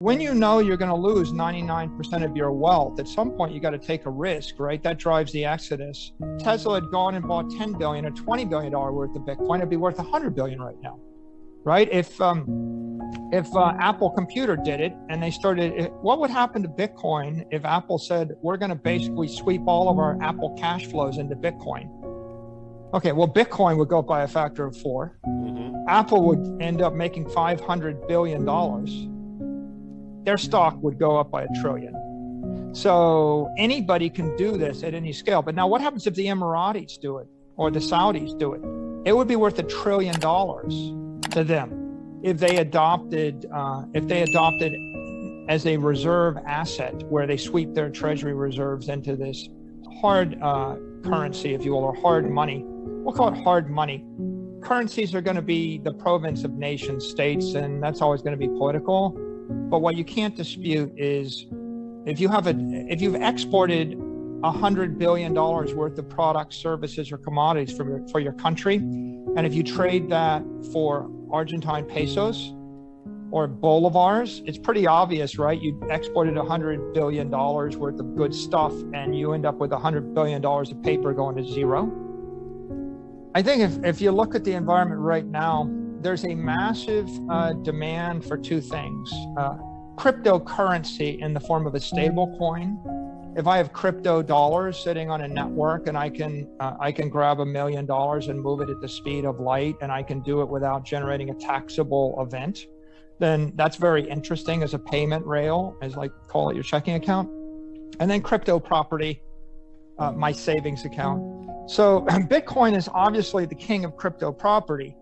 When you know you're going to lose 99% of your wealth, at some point you got to take a risk, right? That drives the exodus. Tesla had gone and bought $10 billion or $20 billion worth of Bitcoin, it'd be worth $100 billion right now, right? If Apple Computer did it and they started, what would happen to Bitcoin if Apple said, we're going to basically sweep all of our Apple cash flows into Bitcoin? Okay, well, Bitcoin would go up by a factor of 4. Apple would end up making $500 billion. Their stock would go up by $1 trillion. So anybody can do this at any scale. But now what happens if the Emiratis do it or the Saudis do it? It would be worth $1 trillion to them if they adopted as a reserve asset where they sweep their treasury reserves into this hard currency, if you will, or hard money. We'll call it hard money. Currencies are going to be the province of nation states, and that's always going to be political. But what you can't dispute is if you've exported $100 billion worth of products, services, or commodities for your country, and if you trade that for Argentine pesos or bolivars, it's pretty obvious, right? You exported $100 billion worth of good stuff, and you end up with $100 billion of paper going to zero. I think if you look at the environment right now, there's a massive demand for two things. Cryptocurrency in the form of a stable coin. If I have crypto dollars sitting on a network and I can grab $1 million and move it at the speed of light, and I can do it without generating a taxable event, then that's very interesting as a payment rail, as like call it your checking account. And then crypto property, my savings account. So Bitcoin is obviously the king of crypto property.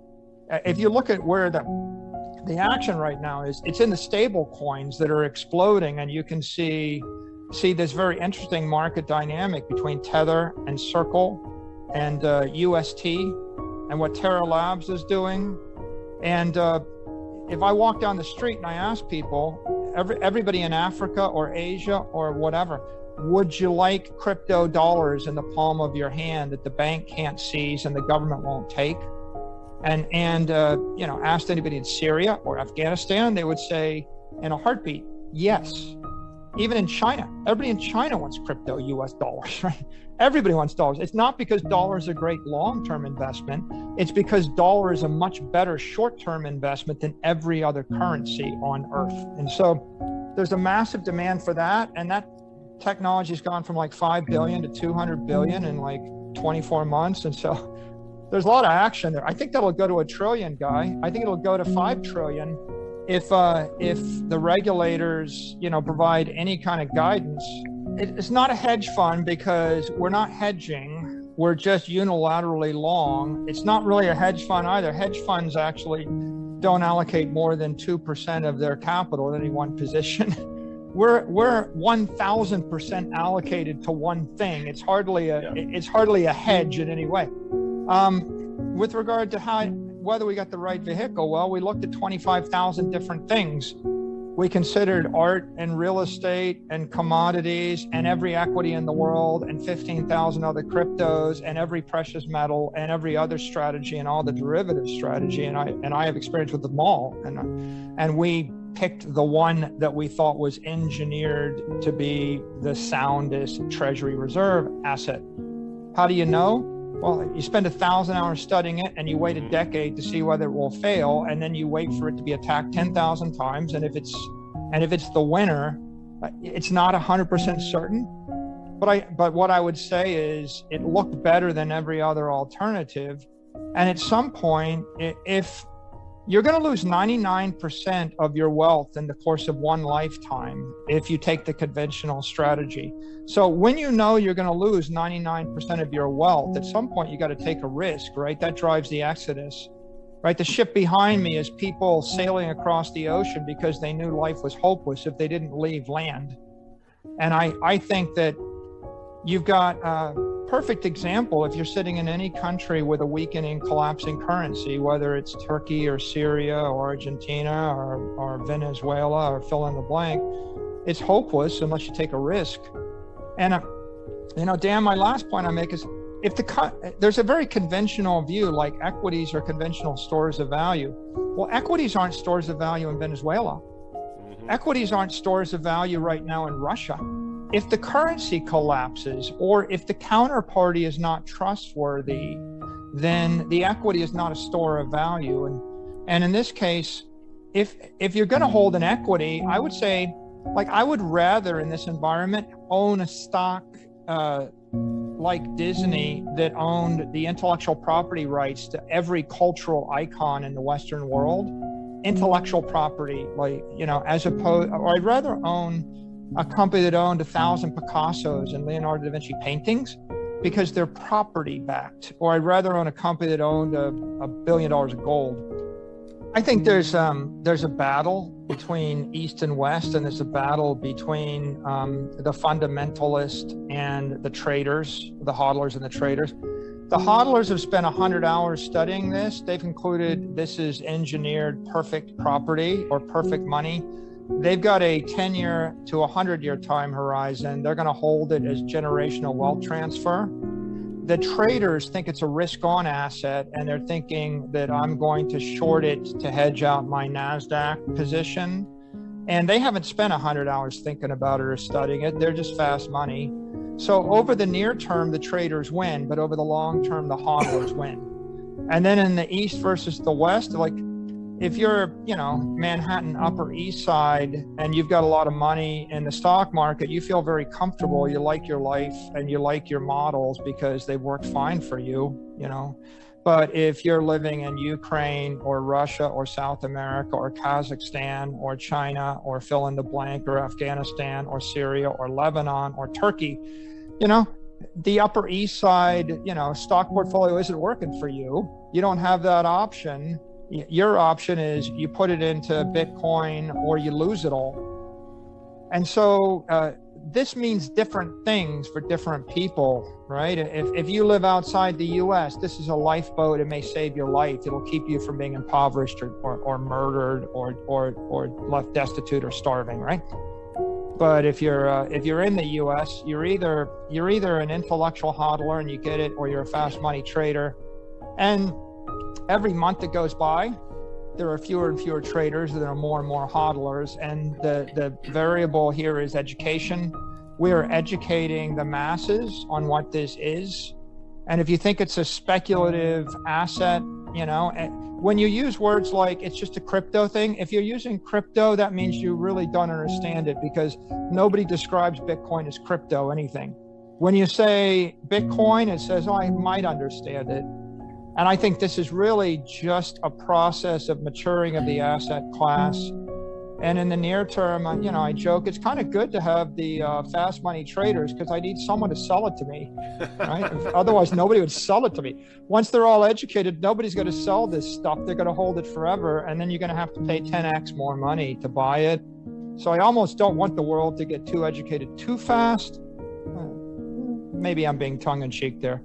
If you look at where the action right now is, it's in the stable coins that are exploding, and you can see this very interesting market dynamic between Tether and Circle and UST and what Terra Labs is doing. And if I walk down the street and I ask people, everybody in Africa or Asia or whatever, would you like crypto dollars in the palm of your hand that the bank can't seize and the government won't take? And asked anybody in Syria or Afghanistan, they would say in a heartbeat, yes. Even in China, everybody in China wants crypto US dollars, right? Everybody wants dollars. It's not because dollars are a great long-term investment. It's because dollar is a much better short-term investment than every other currency on earth. And so there's a massive demand for that. And that technology has gone from like 5 billion to 200 billion in like 24 months. And so there's a lot of action there. I think that'll go to $1 trillion, Guy. I think it'll go to 5 trillion if the regulators, provide any kind of guidance. It's not a hedge fund because we're not hedging. We're just unilaterally long. It's not really a hedge fund either. Hedge funds actually don't allocate more than 2% of their capital at any one position. We're 1,000% allocated to one thing. It's hardly a hedge in any way. With regard to whether we got the right vehicle, well, we looked at 25,000 different things. We considered art and real estate and commodities and every equity in the world and 15,000 other cryptos and every precious metal and every other strategy and all the derivative strategy. And I have experience with them all. And we picked the one that we thought was engineered to be the soundest treasury reserve asset. How do you know? Well, you spend 1,000 hours studying it and you wait a decade to see whether it will fail, and then you wait for it to be attacked 10,000 times. And if it's the winner, it's not 100% certain. But what I would say is it looked better than every other alternative. And at some point, if you're going to lose 99% of your wealth in the course of one lifetime if you take the conventional strategy. So when you know you're going to lose 99% of your wealth, at some point you got to take a risk, right? That drives the exodus, right? The ship behind me is people sailing across the ocean because they knew life was hopeless if they didn't leave land. And I think that you've got a perfect example if you're sitting in any country with a weakening, collapsing currency, whether it's Turkey or Syria or Argentina or Venezuela or fill in the blank. It's hopeless unless you take a risk. And, Dan, my last point I make is there's a very conventional view like equities are conventional stores of value. Well, equities aren't stores of value in Venezuela. Equities aren't stores of value right now in Russia. If the currency collapses or if the counterparty is not trustworthy, then the equity is not a store of value. And in this case, if you're going to hold an equity, I would say, like, I would rather in this environment own a stock like Disney that owned the intellectual property rights to every cultural icon in the Western world. Intellectual property, like, you know, as opposed, or I'd rather own a company that owned 1,000 Picassos and Leonardo da Vinci paintings because they're property backed. Or I'd rather own a company that owned $1 billion of gold. I think there's a battle between East and West, and there's a battle between the fundamentalists and the traders, the hodlers and the traders. The hodlers have spent 100 hours studying this. They've concluded this is engineered perfect property or perfect money. They've got a 10-year to 100-year time horizon. They're going to hold it as generational wealth transfer. The traders think it's a risk-on asset, and they're thinking that I'm going to short it to hedge out my NASDAQ position. And they haven't spent 100 hours thinking about it or studying it. They're just fast money. So over the near term, the traders win, but over the long term, the hodlers win. And then in the East versus the West, like, if you're, you know, Manhattan Upper East Side and you've got a lot of money in the stock market, you feel very comfortable, you like your life and you like your models because they work fine for you, you know. But if you're living in Ukraine or Russia or South America or Kazakhstan or China or fill in the blank, or Afghanistan or Syria or Lebanon or Turkey, you know, the Upper East Side, you know, stock portfolio isn't working for you. You don't have that option. Your option is you put it into Bitcoin or you lose it all. And so this means different things for different people, right? If you live outside the US, this is a lifeboat. It may save your life. It'll keep you from being impoverished or murdered or left destitute or starving, right? But if you're in the US, you're either an intellectual hodler and you get it, or you're a fast money trader. And every month that goes by, there are fewer and fewer traders, and there are more and more hodlers. And the variable here is education. We are educating the masses on what this is. And if you think it's a speculative asset, you know, when you use words like it's just a crypto thing, if you're using crypto, that means you really don't understand it, because nobody describes Bitcoin as crypto anything. When you say Bitcoin, it says, oh, I might understand it. And I think this is really just a process of maturing of the asset class. And in the near term, you know, I joke, it's kind of good to have the fast money traders, because I need someone to sell it to me, right? Otherwise, nobody would sell it to me. Once they're all educated, nobody's going to sell this stuff. They're going to hold it forever. And then you're going to have to pay 10x more money to buy it. So I almost don't want the world to get too educated too fast. Maybe I'm being tongue in cheek there.